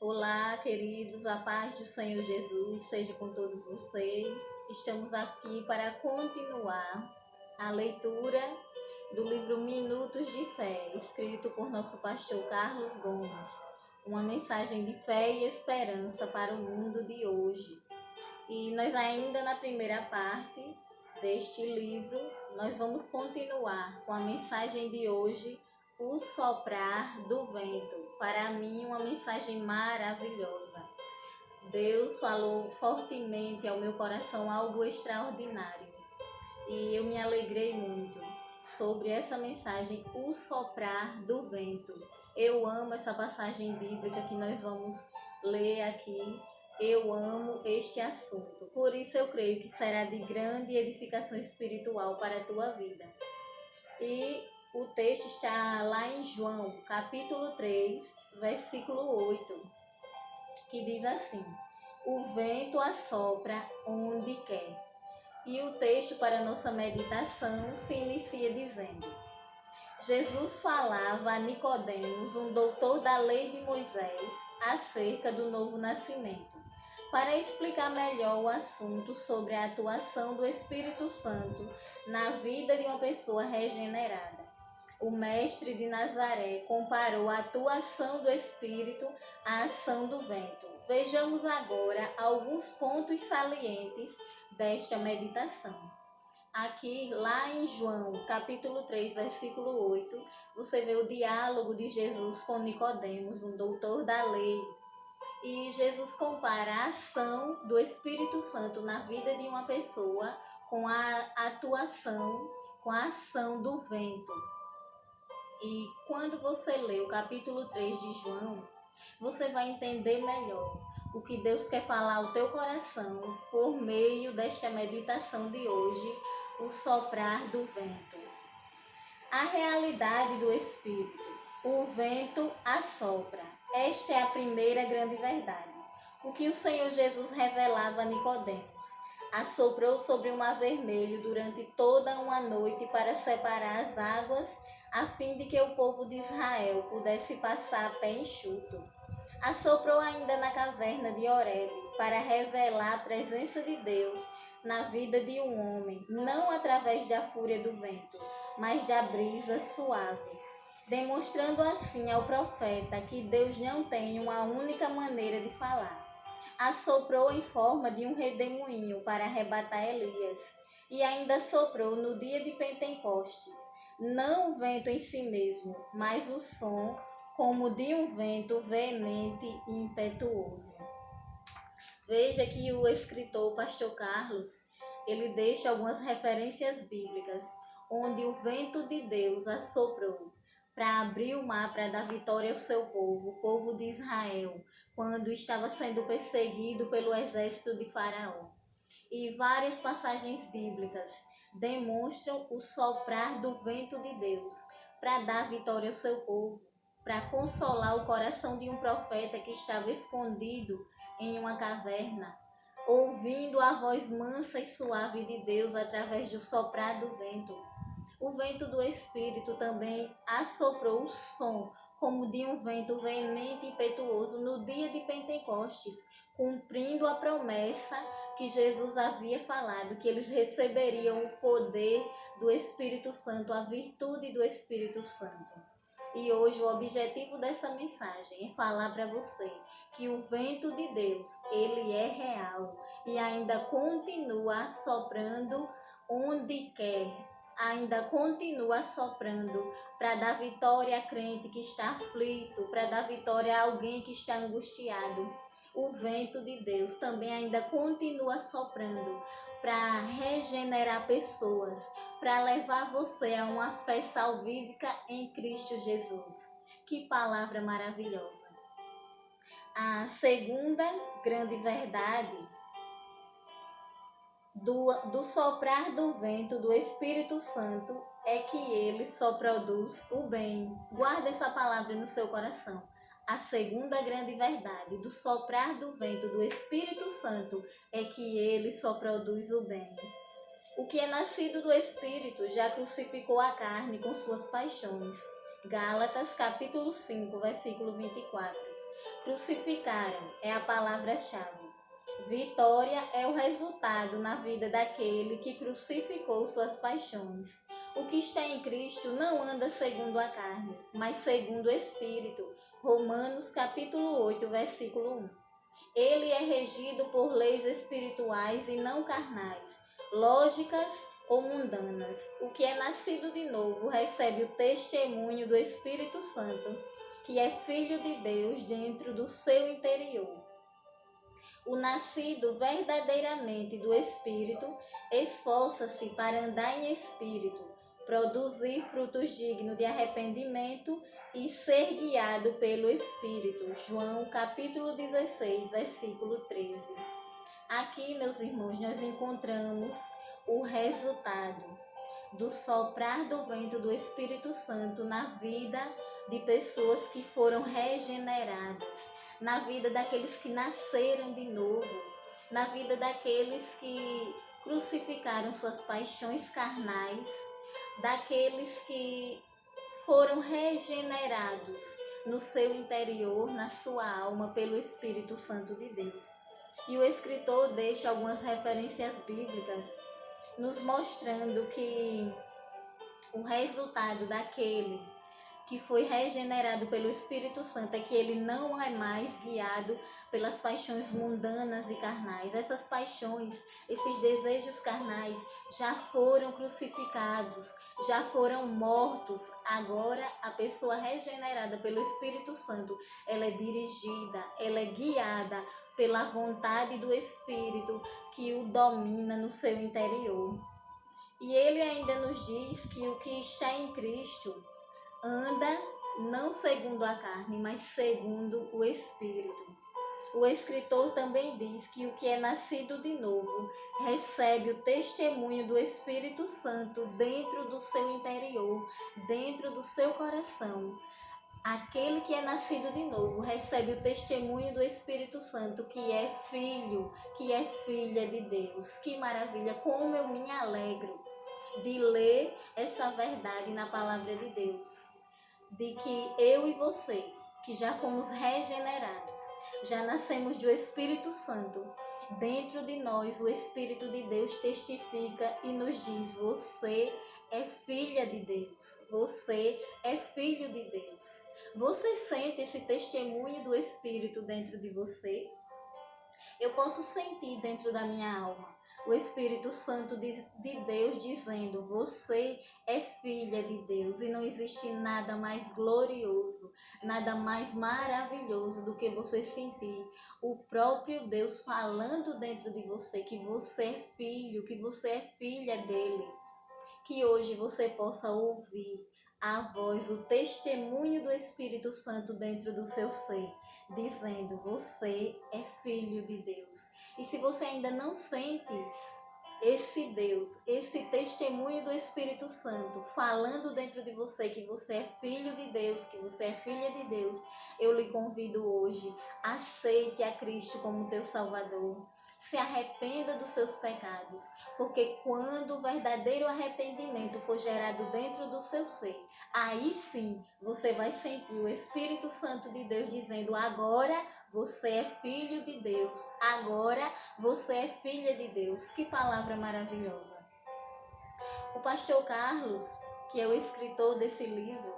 Olá, queridos, a paz do Senhor Jesus seja com todos vocês. Estamos aqui para continuar a leitura do livro Minutos de Fé, escrito por nosso pastor Carlos Gomes. Uma mensagem de fé e esperança para o mundo de hoje. E nós ainda na primeira parte deste livro, nós vamos continuar com a mensagem de hoje, o soprar do vento. Para mim, uma mensagem maravilhosa. Deus falou fortemente ao meu coração algo extraordinário. E eu me alegrei muito sobre essa mensagem, o soprar do vento. Eu amo essa passagem bíblica que nós vamos ler aqui. Eu amo este assunto. Por isso eu creio que será de grande edificação espiritual para a tua vida. E o texto está lá em João, capítulo 3, versículo 8, que diz assim: o vento assopra onde quer. E o texto para nossa meditação se inicia dizendo: Jesus falava a Nicodemos, um doutor da lei de Moisés, acerca do novo nascimento, para explicar melhor o assunto sobre a atuação do Espírito Santo na vida de uma pessoa regenerada. O mestre de Nazaré comparou a atuação do Espírito à ação do vento. Vejamos agora alguns pontos salientes desta meditação. Aqui, lá em João, capítulo 3, versículo 8, você vê o diálogo de Jesus com Nicodemos, um doutor da lei. E Jesus compara a ação do Espírito Santo na vida de uma pessoa com a atuação, com a ação do vento. E quando você lê o capítulo 3 de João, você vai entender melhor o que Deus quer falar ao teu coração por meio desta meditação de hoje, o soprar do vento. A realidade do Espírito. O vento assopra. Esta é a primeira grande verdade. O que o Senhor Jesus revelava a Nicodemos. Assoprou sobre o mar vermelho durante toda uma noite para separar as águas, a fim de que o povo de Israel pudesse passar a pé enxuto. Assoprou ainda na caverna de Horebe para revelar a presença de Deus na vida de um homem, não através da fúria do vento, mas da brisa suave, demonstrando assim ao profeta que Deus não tem uma única maneira de falar. Assoprou em forma de um redemoinho para arrebatar Elias, e ainda soprou no dia de Pentecostes, não o vento em si mesmo, mas o som como de um vento veemente e impetuoso. Veja que o escritor, o pastor Carlos, ele deixa algumas referências bíblicas, onde o vento de Deus assoprou para abrir o mar, para dar vitória ao seu povo, o povo de Israel, quando estava sendo perseguido pelo exército de Faraó. E várias passagens bíblicas demonstram o soprar do vento de Deus para dar vitória ao seu povo, para consolar o coração de um profeta que estava escondido em uma caverna, ouvindo a voz mansa e suave de Deus através do soprar do vento. O vento do Espírito também assoprou o som como de um vento veemente e impetuoso no dia de Pentecostes, cumprindo a promessa que Jesus havia falado, que eles receberiam o poder do Espírito Santo, a virtude do Espírito Santo. E hoje o objetivo dessa mensagem é falar para você que o vento de Deus, ele é real e ainda continua soprando onde quer, ainda continua soprando para dar vitória a crente que está aflito, para dar vitória a alguém que está angustiado. O vento de Deus também ainda continua soprando para regenerar pessoas, para levar você a uma fé salvífica em Cristo Jesus. Que palavra maravilhosa! A segunda grande verdade do soprar do vento do Espírito Santo é que ele só produz o bem. Guarda essa palavra no seu coração. A segunda grande verdade do soprar do vento do Espírito Santo é que ele só produz o bem. O que é nascido do Espírito já crucificou a carne com suas paixões. Gálatas capítulo 5, versículo 24. Crucificaram é a palavra-chave. Vitória é o resultado na vida daquele que crucificou suas paixões. O que está em Cristo não anda segundo a carne, mas segundo o Espírito. Romanos capítulo 8, versículo 1. Ele é regido por leis espirituais e não carnais, lógicas ou mundanas. O que é nascido de novo recebe o testemunho do Espírito Santo, que é filho de Deus dentro do seu interior. O nascido verdadeiramente do Espírito esforça-se para andar em espírito, produzir frutos dignos de arrependimento e ser guiado pelo Espírito. João capítulo 16, versículo 13. Aqui, meus irmãos, nós encontramos o resultado do soprar do vento do Espírito Santo na vida de pessoas que foram regeneradas, na vida daqueles que nasceram de novo, na vida daqueles que crucificaram suas paixões carnais, daqueles que foram regenerados no seu interior, na sua alma, pelo Espírito Santo de Deus. E o escritor deixa algumas referências bíblicas, nos mostrando que o resultado daquele que foi regenerado pelo Espírito Santo é que ele não é mais guiado pelas paixões mundanas e carnais. Essas paixões, esses desejos carnais já foram crucificados, já foram mortos. Agora a pessoa regenerada pelo Espírito Santo, ela é dirigida, ela é guiada pela vontade do Espírito que o domina no seu interior. E ele ainda nos diz que o que está em Cristo anda não segundo a carne, mas segundo o Espírito. O escritor também diz que o que é nascido de novo recebe o testemunho do Espírito Santo dentro do seu interior, dentro do seu coração. Aquele que é nascido de novo recebe o testemunho do Espírito Santo, que é filho, que é filha de Deus. Que maravilha, como eu me alegro de ler essa verdade na palavra de Deus, de que eu e você, que já fomos regenerados, já nascemos do Espírito Santo, dentro de nós o Espírito de Deus testifica e nos diz: você é filha de Deus, você é filho de Deus. Você sente esse testemunho do Espírito dentro de você? Eu posso sentir dentro da minha alma o Espírito Santo de Deus dizendo: você é filha de Deus, e não existe nada mais glorioso, nada mais maravilhoso do que você sentir o próprio Deus falando dentro de você que você é filho, que você é filha dele. Que hoje você possa ouvir a voz, o testemunho do Espírito Santo dentro do seu ser, dizendo: você é filho de Deus. E se você ainda não sente esse Deus, esse testemunho do Espírito Santo falando dentro de você que você é filho de Deus, que você é filha de Deus, eu lhe convido hoje: aceite a Cristo como teu Salvador. Se arrependa dos seus pecados, porque quando o verdadeiro arrependimento for gerado dentro do seu ser, aí sim você vai sentir o Espírito Santo de Deus dizendo: agora você é filho de Deus, agora você é filha de Deus. Que palavra maravilhosa! O pastor Carlos, que é o escritor desse livro,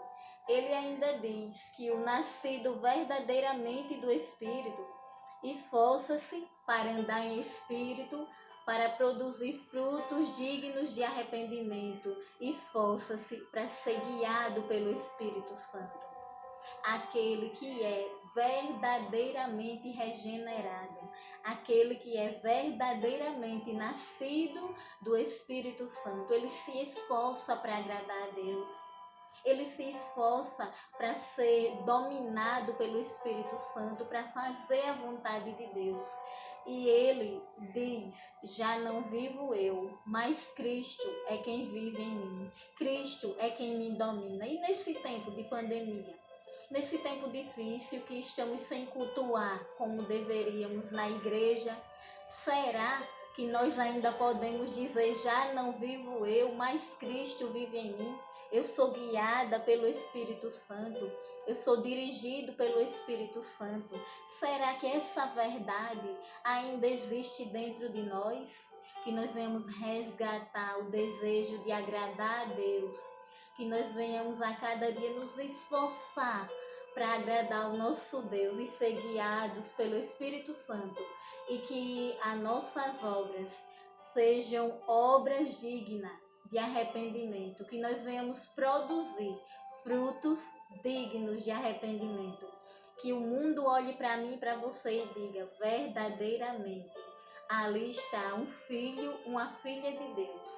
ele ainda diz que o nascido verdadeiramente do Espírito esforça-se para andar em espírito, para produzir frutos dignos de arrependimento, esforça-se para ser guiado pelo Espírito Santo. Aquele que é verdadeiramente regenerado, aquele que é verdadeiramente nascido do Espírito Santo, ele se esforça para agradar a Deus. Ele se esforça para ser dominado pelo Espírito Santo, para fazer a vontade de Deus. E ele diz: já não vivo eu, mas Cristo é quem vive em mim. Cristo é quem me domina. E nesse tempo de pandemia, nesse tempo difícil que estamos sem cultuar como deveríamos na igreja, será que nós ainda podemos dizer: já não vivo eu, mas Cristo vive em mim? eu sou guiada pelo Espírito Santo, eu sou dirigido pelo Espírito Santo. Será que essa verdade ainda existe dentro de nós? Que nós venhamos resgatar o desejo de agradar a Deus, que nós venhamos a cada dia nos esforçar para agradar o nosso Deus e ser guiados pelo Espírito Santo, e que as nossas obras sejam obras dignas de arrependimento, que nós venhamos produzir frutos dignos de arrependimento, que o mundo olhe para mim e para você e diga: verdadeiramente, ali está um filho, uma filha de Deus.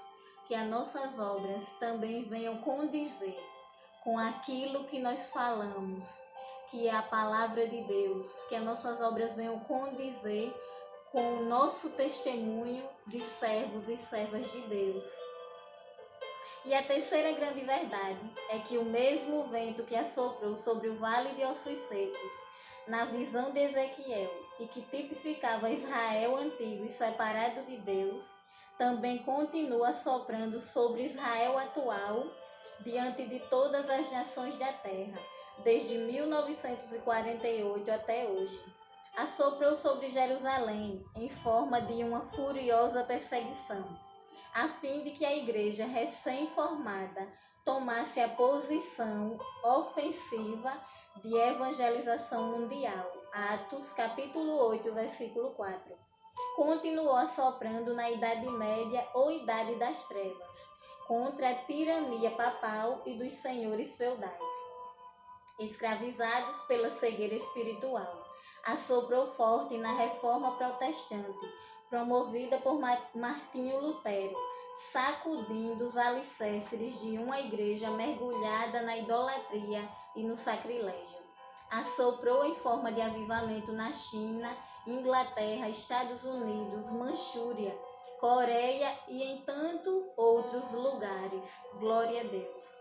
Que as nossas obras também venham condizer com aquilo que nós falamos, que é a palavra de Deus, que as nossas obras venham condizer com o nosso testemunho de servos e servas de Deus. E a terceira grande verdade é que o mesmo vento que assoprou sobre o vale de ossos secos, na visão de Ezequiel, e que tipificava Israel antigo e separado de Deus, também continua soprando sobre Israel atual, diante de todas as nações da terra, desde 1948 até hoje. Assoprou sobre Jerusalém em forma de uma furiosa perseguição, a fim de que a igreja recém-formada tomasse a posição ofensiva de evangelização mundial. Atos capítulo 8, versículo 4. Continuou assoprando na Idade Média ou Idade das Trevas, contra a tirania papal e dos senhores feudais, escravizados pela cegueira espiritual. Assoprou forte na Reforma Protestante, promovida por Martinho Lutero, sacudindo os alicerces de uma igreja mergulhada na idolatria e no sacrilégio. Assoprou em forma de avivamento na China, Inglaterra, Estados Unidos, Manchúria, Coreia e em tantos outros lugares. Glória a Deus.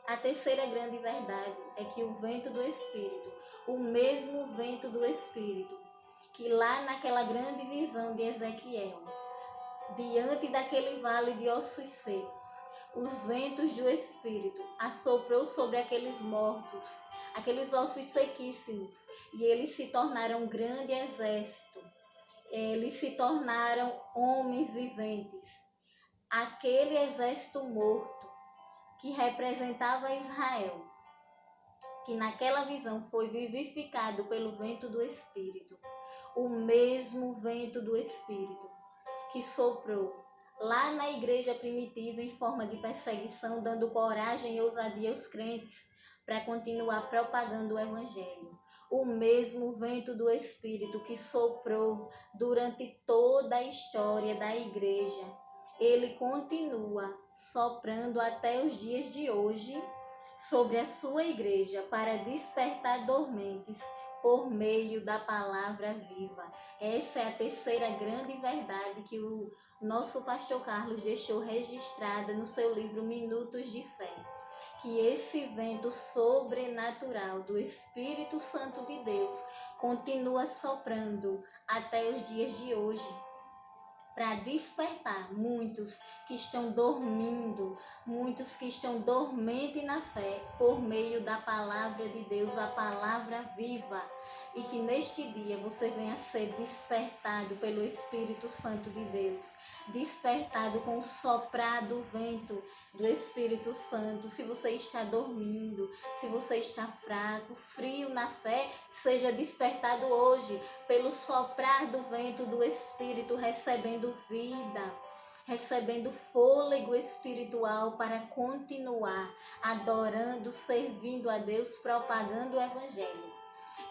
A terceira grande verdade é que o vento do Espírito, o mesmo vento do Espírito, que lá naquela grande visão de Ezequiel, diante daquele vale de ossos secos, os ventos do Espírito assoprou sobre aqueles mortos, aqueles ossos sequíssimos, e eles se tornaram um grande exército, eles se tornaram homens viventes. Aquele exército morto que representava Israel, que naquela visão foi vivificado pelo vento do Espírito, o mesmo vento do Espírito que soprou lá na igreja primitiva em forma de perseguição, dando coragem e ousadia aos crentes para continuar propagando o Evangelho. O mesmo vento do Espírito que soprou durante toda a história da igreja, ele continua soprando até os dias de hoje sobre a sua igreja para despertar dormentes por meio da palavra viva. Essa é a terceira grande verdade que o nosso pastor Carlos deixou registrada no seu livro Minutos de Fé. Que esse vento sobrenatural do Espírito Santo de Deus continua soprando até os dias de hoje, para despertar muitos que estão dormindo, muitos que estão dormentes na fé, por meio da palavra de Deus, a palavra viva. E que neste dia você venha a ser despertado pelo Espírito Santo de Deus, despertado com o soprar do vento do Espírito Santo. Se você está dormindo, se você está fraco, frio na fé, seja despertado hoje pelo soprar do vento do Espírito, recebendo vida, recebendo fôlego espiritual para continuar adorando, servindo a Deus, propagando o Evangelho.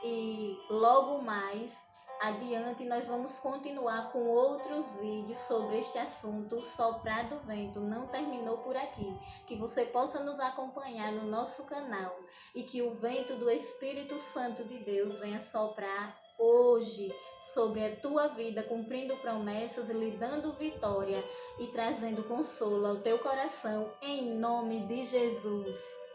E logo mais adiante nós vamos continuar com outros vídeos sobre este assunto. O soprar do vento não terminou por aqui. Que você possa nos acompanhar no nosso canal e que o vento do Espírito Santo de Deus venha soprar hoje sobre a tua vida, cumprindo promessas, lhe dando vitória e trazendo consolo ao teu coração, em nome de Jesus.